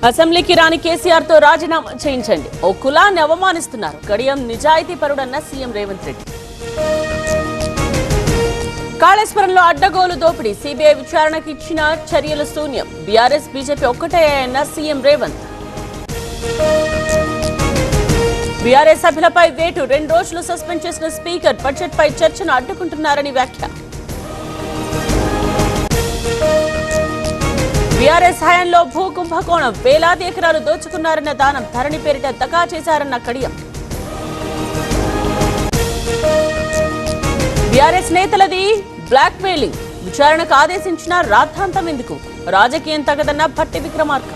అసెంబ్లీకి రాని కేసీఆర్ తో రాజీనామా చేయించండి. ఓ కులాన్ని అవమానిస్తున్నారు. కడియం నిజాయితీ పరుడన్న సీఎం రేవంత్ రెడ్డి. కాళేశ్వరంలో అడ్డగోలు దోపిడీ, సిబిఐ విచారణకు ఇచ్చిన చర్యలు శూన్యం. బీఆర్ఎస్ బీజేపీ ఒక్కటేయన్న సీఎం రేవంత్. బీఆర్ఎస్ సభ్యులపై వేటు, 2 రోజులు సస్పెండ్ చేసిన స్పీకర్. బడ్జెట్ పై చర్చను అడ్డుకుంటున్నారని వ్యాఖ్య. బీఆర్ఎస్ హయాంలో భూ కుంభకోణం, వేలాది ఎకరాలు దోచుకున్నారన్న దానం, ధరణి పేరిట దగా చేశారన్న కడియం. బీఆర్ఎస్ నేతలది బ్లాక్ మెయిలింగ్, విచారణకు ఆదేశించిన రాద్ధాంతం ఎందుకు? రాజకీయం తగదన్న భట్టి విక్రమార్క.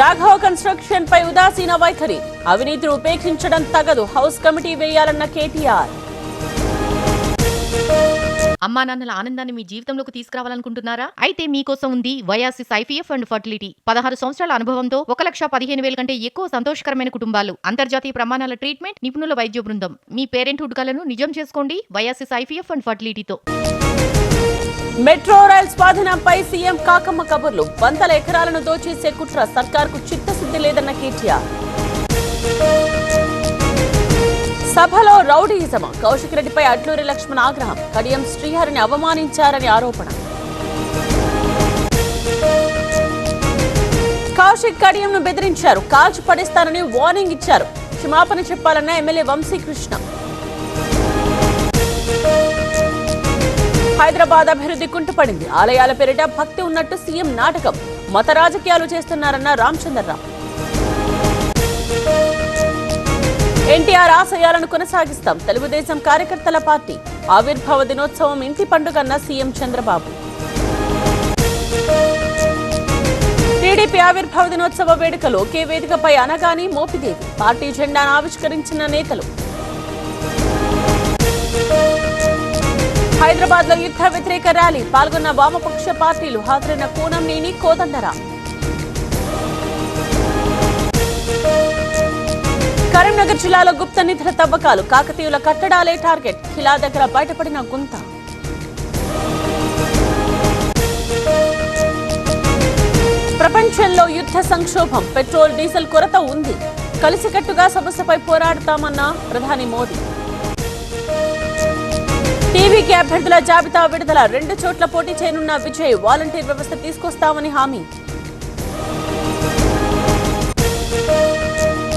రాఘవ కన్స్ట్రక్షన్ పై ఉదాసీన వైఖరి, అవినీతిని ఉపేక్షించడం తగదు, హౌస్ కమిటీ వేయాలన్న కేటీఆర్. అమ్మా నాన్నల ఆనందాన్ని మీ జీవితంలోకి తీసుకురావాలనుకుంటున్నారా? అయితే మీకోసం ఉంది వయాసిస్ ఐవీఎఫ్ అండ్ ఫర్టిలిటీ. 16 సంవత్సరాల అనుభవంతో 1,15,000 కంటే ఎక్కువ సంతోషకరమైన కుటుంబాలు, అంతర్జాతీయ ప్రమాణాల ట్రీట్మెంట్, నిపుణుల వైద్య బృందం. మీ పేరెంట్హుడ్ కలను నిజం చేసుకోండి వయాసిస్ ఐవీఎఫ్ అండ్ ఫర్టిలిటీతో. మెట్రో రైల్ స్వాధీనంపై సీఎం కాకమ్మ కబుర్లు, వందల ఎకరాలను దోచేసే కుట్ర, సర్కార్కు చిత్తశుద్ధి లేదన్న కేటీఆర్. సభలో రౌడీయిజం, కౌశిక్ రెడ్డిపై అట్లూరి లక్ష్మణ్ ఆగ్రహం, కడియం శ్రీహరిని అవమానించారని ఆరోపణ. కౌశిక్ కడియంను బెదిరించారు, కాల్చి పడేస్తానని వార్నింగ్ ఇచ్చారు. క్షమాపణ చెప్పాలన్న ఎమ్మెల్యే వంశీకృష్ణ. హైదరాబాద్ అభివృద్ధి కుంటుపడింది, ఆలయాల పేరిట భక్తి ఉన్నట్టు సీఎం నాటకం, మత రాజకీయాలు చేస్తున్నారన్న రామచంద్రరావు. ఎన్టీఆర్ ఆశయాలను కొనసాగిస్తాం, తెలుగుదేశం కార్యకర్తల పార్టీ. ఆవిర్భావ దినోత్సవం ఇంటి పండుగన్న సీఎం చంద్రబాబు. టీడీపీ ఆవిర్భావ దినోత్సవ వేడుకలు, ఒకే వేదికపై అనగాని మోపిదేవి, పార్టీ జెండాను ఆవిష్కరించిన నేతలు. హైదరాబాద్ లో యుద్ధ వ్యతిరేక ర్యాలీ, పాల్గొన్న వామపక్ష పార్టీలు, హాజరైన కూనంనేని, కోదండరాం. కరీంనగర్ జిల్లాలో గుప్త నిధుల తవ్వకాలు, కాకతీయుల కట్టడాలే టార్గెట్, ఖిలా దగ్గర బయటపడిన గుంత. ప్రపంచంలో యుద్ధ సంక్షోభం, పెట్రోల్ డీజిల్ కొరత ఉంది, కలిసికట్టుగా సమస్యపై పోరాడతామన్న ప్రధాని మోదీ. టీవీకి అభ్యర్థుల జాబితా విడుదల, 2 చోట్ల పోటీ చేయనున్న విజయ్, వాలంటీర్ వ్యవస్థ తీసుకొస్తామని హామీ.